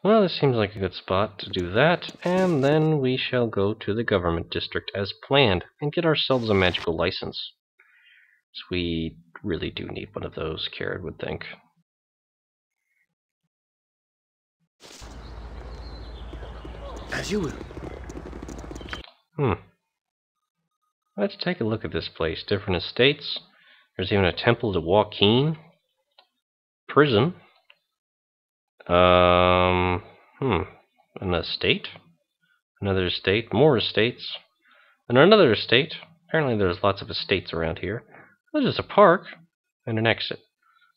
Well, this seems like a good spot to do that, and then we shall go to the government district as planned and get ourselves a magical license. So we really do need one of those, Kered would think. As you will. Let's take a look at this place. Different estates. There's even a temple to Joaquin. Prison. An estate. Another estate. More estates. And another estate. Apparently there's lots of estates around here. There's just a park and an exit.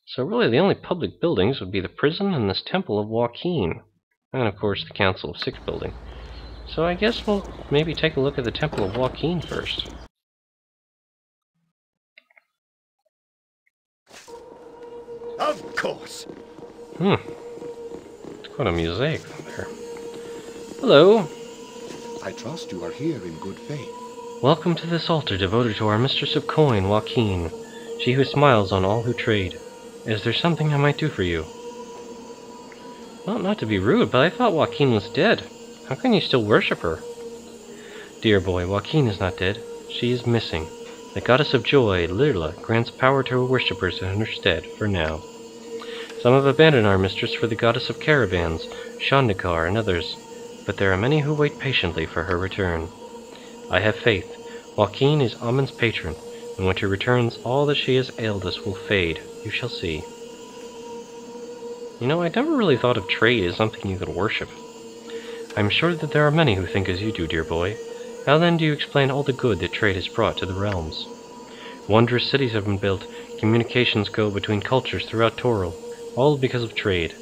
So really the only public buildings would be the prison and this temple of Joaquin. And of course the Council of Six building. So I guess we'll maybe take a look at the temple of Joaquin first. Of course. It's quite a mosaic there. Hello. I trust you are here in good faith. Welcome to this altar devoted to our mistress of coin, Joaquin, she who smiles on all who trade. Is there something I might do for you? Well, not to be rude, but I thought Joaquin was dead. How can you still worship her? Dear boy, Joaquin is not dead. She is missing. The goddess of joy, Lirla, grants power to her worshippers in her stead, for now. Some have abandoned our mistress for the goddess of caravans, Shandakar, and others, but there are many who wait patiently for her return. I have faith. Joaquin is Amun's patron, and when she returns, all that she has ailed us will fade. You shall see. You know, I never really thought of trade as something you could worship. I'm sure that there are many who think as you do, dear boy. How then do you explain all the good that trade has brought to the realms? Wondrous cities have been built, communications go between cultures throughout Toril, all because of trade.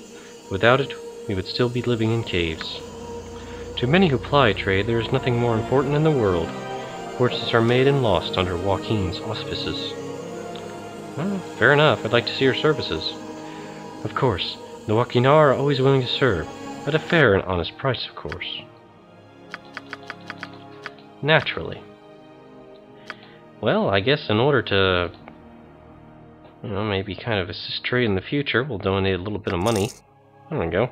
Without it, we would still be living in caves. To many who ply trade, there is nothing more important in the world. Fortunes are made and lost under Joaquin's auspices. Well, fair enough. I'd like to see your services. Of course, the Joaquinar are always willing to serve, at a fair and honest price, of course. Naturally. Well, I guess in order to, maybe kind of assist trade in the future, we'll donate a little bit of money. There we go.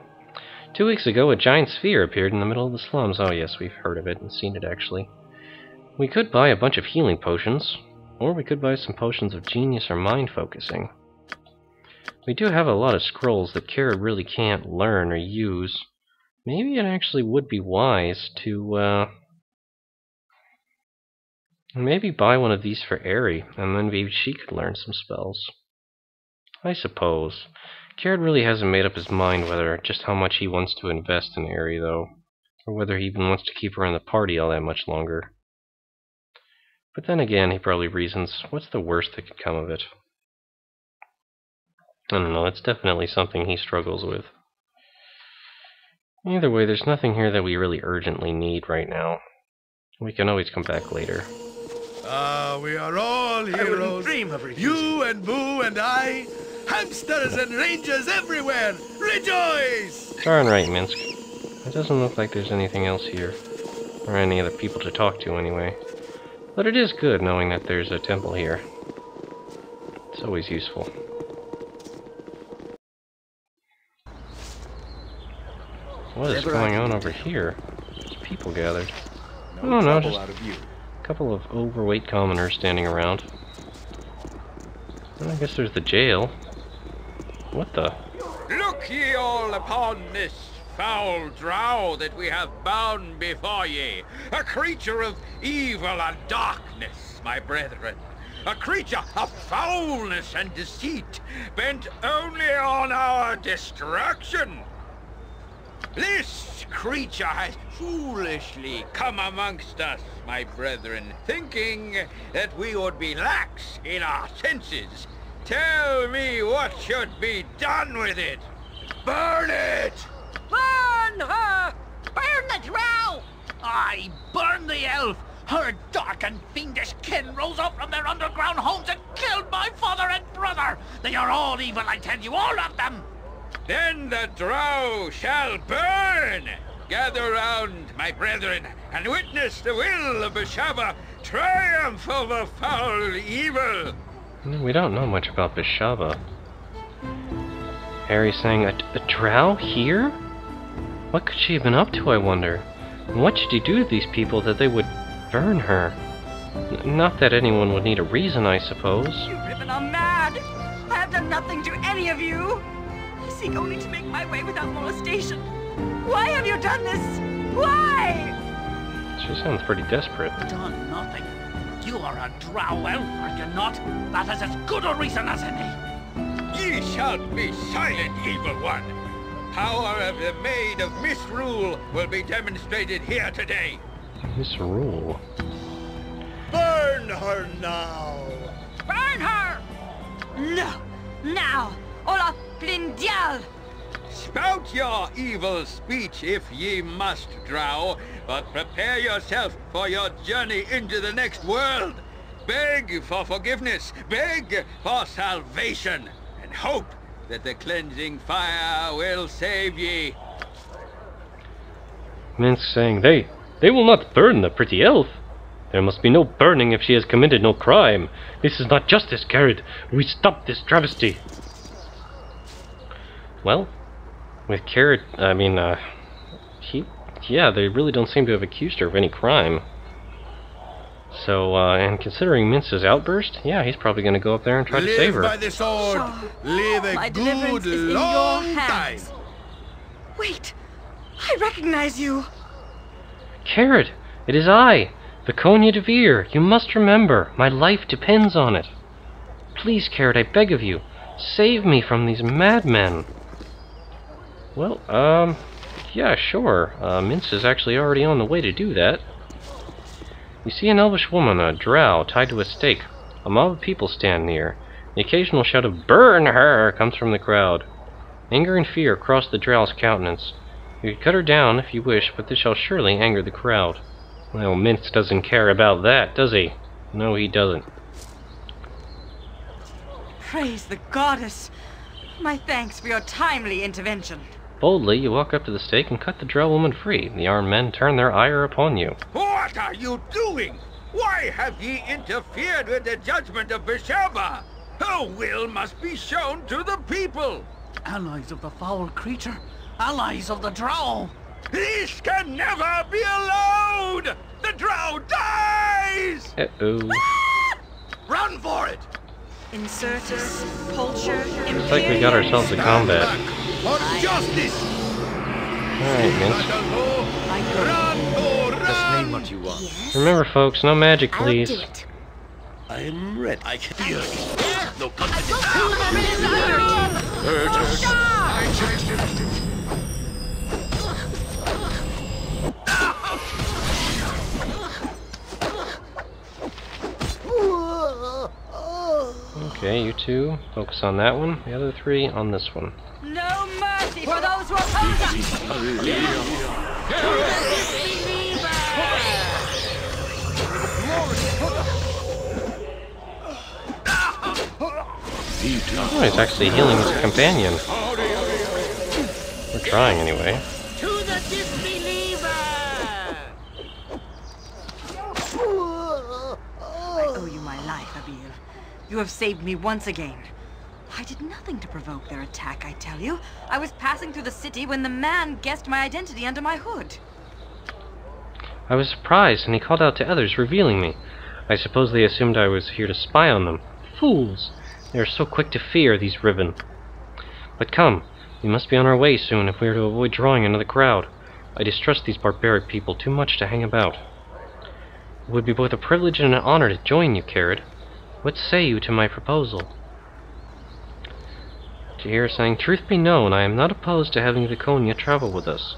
2 weeks ago, a giant sphere appeared in the middle of the slums. Oh yes, we've heard of it and seen it, actually. We could buy a bunch of healing potions, or we could buy some potions of genius or mind focusing. We do have a lot of scrolls that Kered really can't learn or use. Maybe it actually would be wise to, maybe buy one of these for Aerie, and then maybe she could learn some spells. I suppose. Kered really hasn't made up his mind whether just how much he wants to invest in Aerie, though, or whether he even wants to keep her in the party all that much longer. But then again, he probably reasons, what's the worst that could come of it? I don't know, it's definitely something he struggles with. Either way, there's nothing here that we really urgently need right now. We can always come back later. We are all heroes. I wouldn't dream of refusing. You and Boo and I, hamsters and rangers everywhere, rejoice! Darn right, Minsk. It doesn't look like there's anything else here. Or any other people to talk to, anyway. But it is good knowing that there's a temple here. It's always useful. What is going on over here? There's people gathered. Oh no, just a couple of overweight commoners standing around. Well, I guess there's the jail. What the? Look ye all upon this foul drow that we have bound before ye, a creature of evil and darkness, my brethren, a creature of foulness and deceit, bent only on our destruction. This creature has foolishly come amongst us, my brethren, thinking that we would be lax in our senses. Tell me what should be done with it. Burn it! Burn her! Burn the drow! Aye, burn the elf! Her dark and fiendish kin rose up from their underground homes and killed my father and brother! They are all evil, I tell you, all of them! Then the drow shall burn! Gather round, my brethren, and witness the will of Bishaba triumph over foul evil! We don't know much about Bishaba. Harry saying, a drow here? What could she have been up to, I wonder? And what should you do to these people that they would burn her? Not that anyone would need a reason, I suppose. You Riven are mad! I have done nothing to any of you! I seek only to make my way without molestation. Why have you done this? Why? She sounds pretty desperate. Done nothing. You are a drow elf, are you not? That is as good a reason as any. Ye shall be silent, evil one. Power of the Maid of Misrule will be demonstrated here today. Misrule? Burn her now! Burn her! No! Now! Olaf Blindial! Spout your evil speech if ye must, drow, but prepare yourself for your journey into the next world. Beg for forgiveness, beg for salvation, and hope that the cleansing fire will save ye. Minsk saying, They will not burn the pretty elf. There must be no burning if she has committed no crime. This is not justice, Kered. We stop this travesty. Well, with Kered, they really don't seem to have accused her of any crime. So, and considering Mince's outburst, yeah, he's probably going to go up there and try to save her. Live by the sword. Live a My deliverance good is in your long time. hands. Wait! I recognize you! Kered, it is I, Viconia De'Vir. You must remember, my life depends on it. Please, Kered, I beg of you, save me from these madmen. Well, yeah, sure. Mince is actually already on the way to do that. You see an elvish woman, a drow, tied to a stake. A mob of people stand near. The occasional shout of "Burn her!" comes from the crowd. Anger and fear cross the drow's countenance. You can cut her down if you wish, but this shall surely anger the crowd. Well, Mince doesn't care about that, does he? No, he doesn't. Praise the goddess! My thanks for your timely intervention. Boldly, you walk up to the stake and cut the drow woman free. The armed men turn their ire upon you. What are you doing? Why have ye interfered with the judgment of Besheba? Her will must be shown to the people. Allies of the foul creature. Allies of the drow. This can never be allowed! The drow dies! Uh-oh. Run for it! Insurtus, culture, Looks like we got ourselves a combat. For justice! Alright, Mince. Just name what you want. Remember, folks, no magic, please. I'll do it. I'm ready. I can feel it. No Okay, you two, focus on that one. The other three on this one. No mercy for those who oppose us! Oh, he's actually healing his companion. We're trying anyway. To the disbeliever! I owe you my life, Abil. You have saved me once again. I did nothing to provoke their attack, I tell you. I was passing through the city when the man guessed my identity under my hood. I was surprised, and he called out to others, revealing me. I suppose they assumed I was here to spy on them. Fools! They are so quick to fear, these Riven. But come, we must be on our way soon if we are to avoid drawing into the crowd. I distrust these barbaric people too much to hang about. It would be both a privilege and an honor to join you, Kered. What say you to my proposal? De'Vir saying, truth be known, I am not opposed to having Viconia travel with us.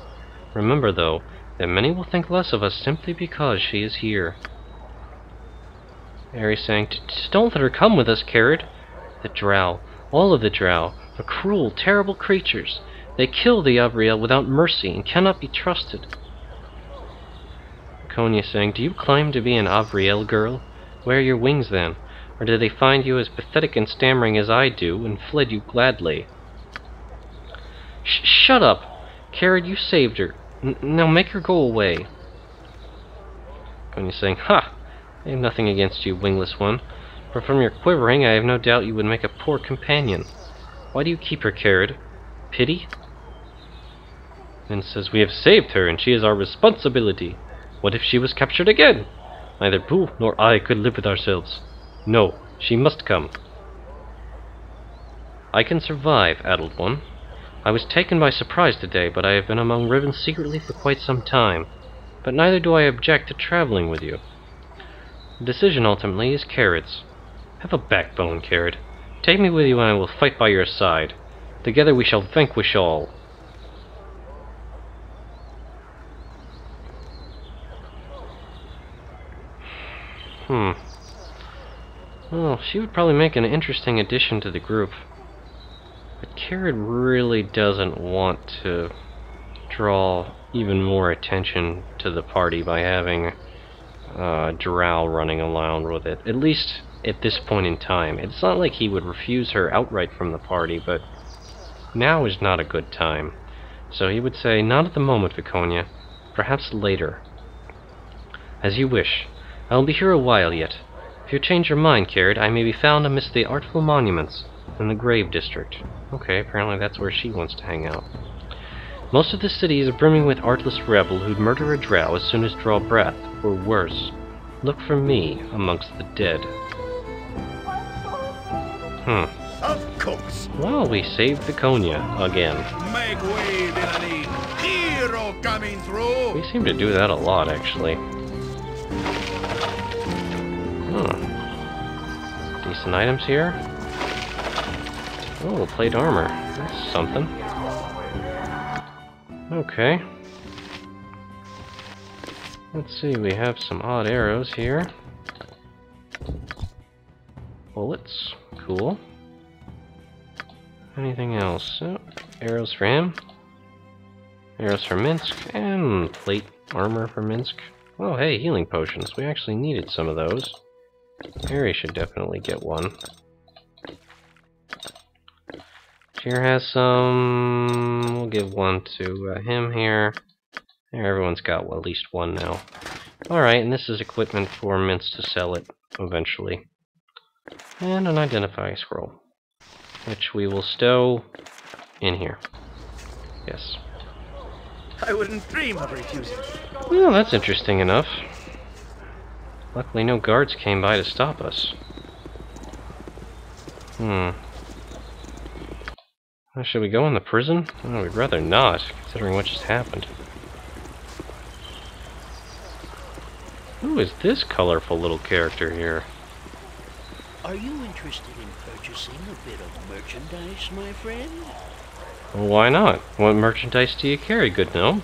Remember, though, that many will think less of us simply because she is here. Harry saying, don't let her come with us, Kered. The drow, all of the drow, are cruel, terrible creatures. They kill the Avriel without mercy and cannot be trusted. Viconia saying, do you claim to be an Avriel girl? Where are your wings then? Or did they find you as pathetic and stammering as I do, and fled you gladly? Shut up! Kered, you saved her. Now make her go away. Viconia saying, ha! I have nothing against you, wingless one. For from your quivering, I have no doubt you would make a poor companion. Why do you keep her, Kered? Pity? And says, we have saved her, and she is our responsibility. What if she was captured again? Neither Boo nor I could live with ourselves. No, she must come. I can survive, addled one. I was taken by surprise today, but I have been among ravens secretly for quite some time. But neither do I object to traveling with you. The decision ultimately is Kered's. Have a backbone, Kered. Take me with you and I will fight by your side. Together we shall vanquish all. Well, she would probably make an interesting addition to the group. But Kered really doesn't want to draw even more attention to the party by having drow running around with it. At least at this point in time. It's not like he would refuse her outright from the party, but now is not a good time. So he would say, not at the moment, Viconia. Perhaps later. As you wish. I will be here a while yet. If you change your mind, Kered, I may be found amidst the artful monuments in the Grave District. Okay, apparently that's where she wants to hang out. Most of the city is brimming with artless rebel who'd murder a drow as soon as draw breath, or worse. Look for me amongst the dead. Of course. Well, we saved Viconia again. Make way, villainy. Hero coming through. We seem to do that a lot, actually. Decent items here. Oh, plate armor. That's something. Okay. Let's see, we have some odd arrows here. Bullets. Cool. Anything else? Oh, arrows for him. Arrows for Minsk. And plate armor for Minsk. Oh, hey, healing potions. We actually needed some of those. Harry should definitely get one. Here has some. We'll give one to him here. There, everyone's got at least one now. Alright, and this is equipment for Mince to sell it eventually. And an identify scroll, which we will stow in here. Yes. I wouldn't dream of refusing. Well, that's interesting enough. Luckily no guards came by to stop us. Should we go in the prison? Oh, we'd rather not, considering what just happened. Who is this colorful little character here? Are you interested in purchasing a bit of merchandise, my friend? Well, why not? What merchandise do you carry, good gnome?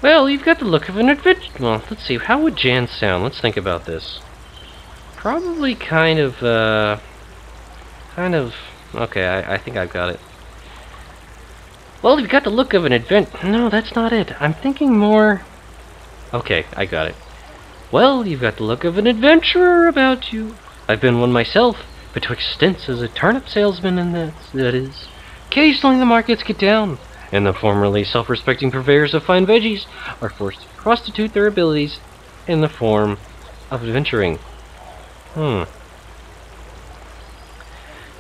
Well, you've got the look of an adventure. Well, let's see, how would Jan sound? Let's think about this. Probably kind of, okay, I think I've got it. Well, you've got the look of an No, that's not it. I'm thinking more... Okay, I got it. Well, you've got the look of an adventurer about you. I've been one myself, betwixt stints as a turnip salesman and that is. Occasionally the markets get down, and the formerly self-respecting purveyors of fine veggies are forced to prostitute their abilities in the form of adventuring.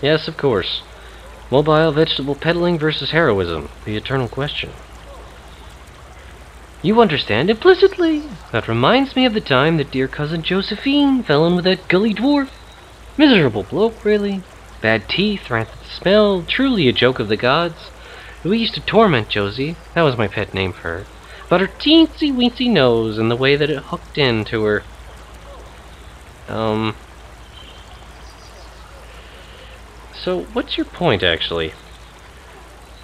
Yes, of course. Mobile vegetable peddling versus heroism, the eternal question. You understand implicitly. That reminds me of the time that dear cousin Josephine fell in with that gully dwarf. Miserable bloke, really. Bad teeth, rancid smell, truly a joke of the gods. We used to torment Josie, that was my pet name for her, about her teensy-weensy nose and the way that it hooked into her. So, what's your point, actually?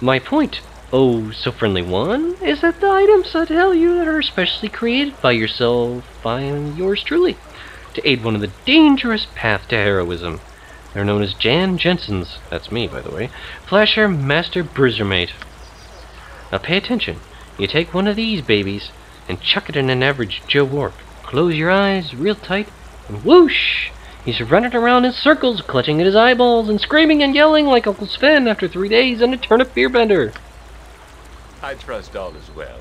My point, oh so friendly one, is that the items I tell you that are especially created by yourself, and yours truly, to aid one of the dangerous path to heroism. They're known as Jan Jensen's, that's me, by the way, Flasher Master Bruisermate. Now pay attention. You take one of these babies and chuck it in an average Joe Orc. Close your eyes real tight, and whoosh! He's running around in circles, clutching at his eyeballs and screaming and yelling like Uncle Sven after 3 days on a turnip beer bender. I trust all is well.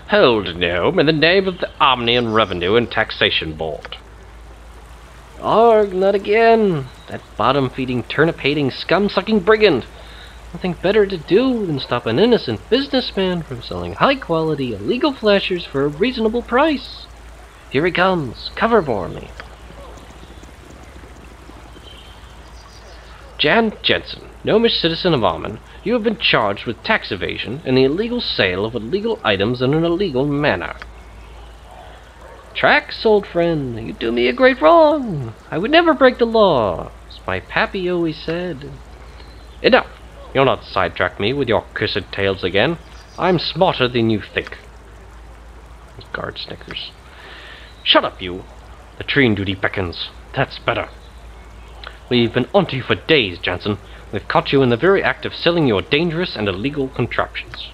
Hold, gnome, in the name of the Omnian Revenue and Taxation Board. Arg, not again! That bottom-feeding, turnip-hating, scum-sucking brigand! Nothing better to do than stop an innocent businessman from selling high-quality, illegal flashers for a reasonable price. Here he comes. Cover for me. Jan Jensen, gnomish citizen of Amen, you have been charged with tax evasion and the illegal sale of illegal items in an illegal manner. Tracks, old friend, you do me a great wrong. I would never break the law, as my pappy always said. Enough! You'll not sidetrack me with your cursed tales again. I'm smarter than you think. The guard snickers. Shut up, you! The train duty beckons. That's better. We've been onto you for days, Jansen. We've caught you in the very act of selling your dangerous and illegal contraptions.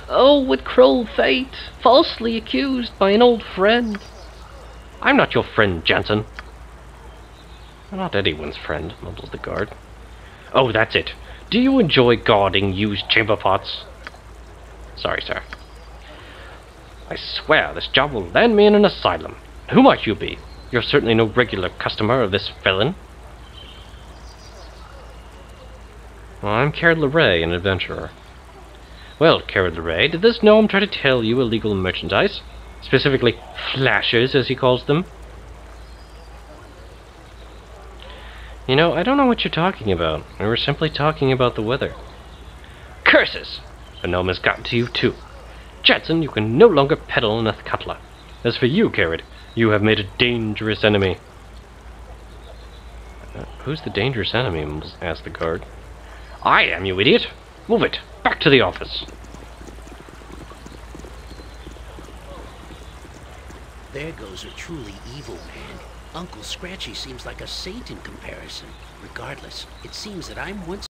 Oh, with cruel fate, falsely accused by an old friend. I'm not your friend, Jansen. I'm not anyone's friend, mumbles the guard. Oh, that's it. Do you enjoy guarding used chamber pots? Sorry, sir. I swear this job will land me in an asylum. Who might you be? You're certainly no regular customer of this felon. Well, I'm Kered Larae, an adventurer. Well, Kered Larae, did this gnome try to tell you illegal merchandise? Specifically, flashers, as he calls them? You know, I don't know what you're talking about. We were simply talking about the weather. Curses! The gnome has gotten to you, too. Jansen, you can no longer peddle an cutler. As for you, Kered, you have made a dangerous enemy. Who's the dangerous enemy? Asked the guard. I am, you idiot! Move it! Back to the office! There goes a truly evil man. Uncle Scratchy seems like a saint in comparison. Regardless, it seems that I'm once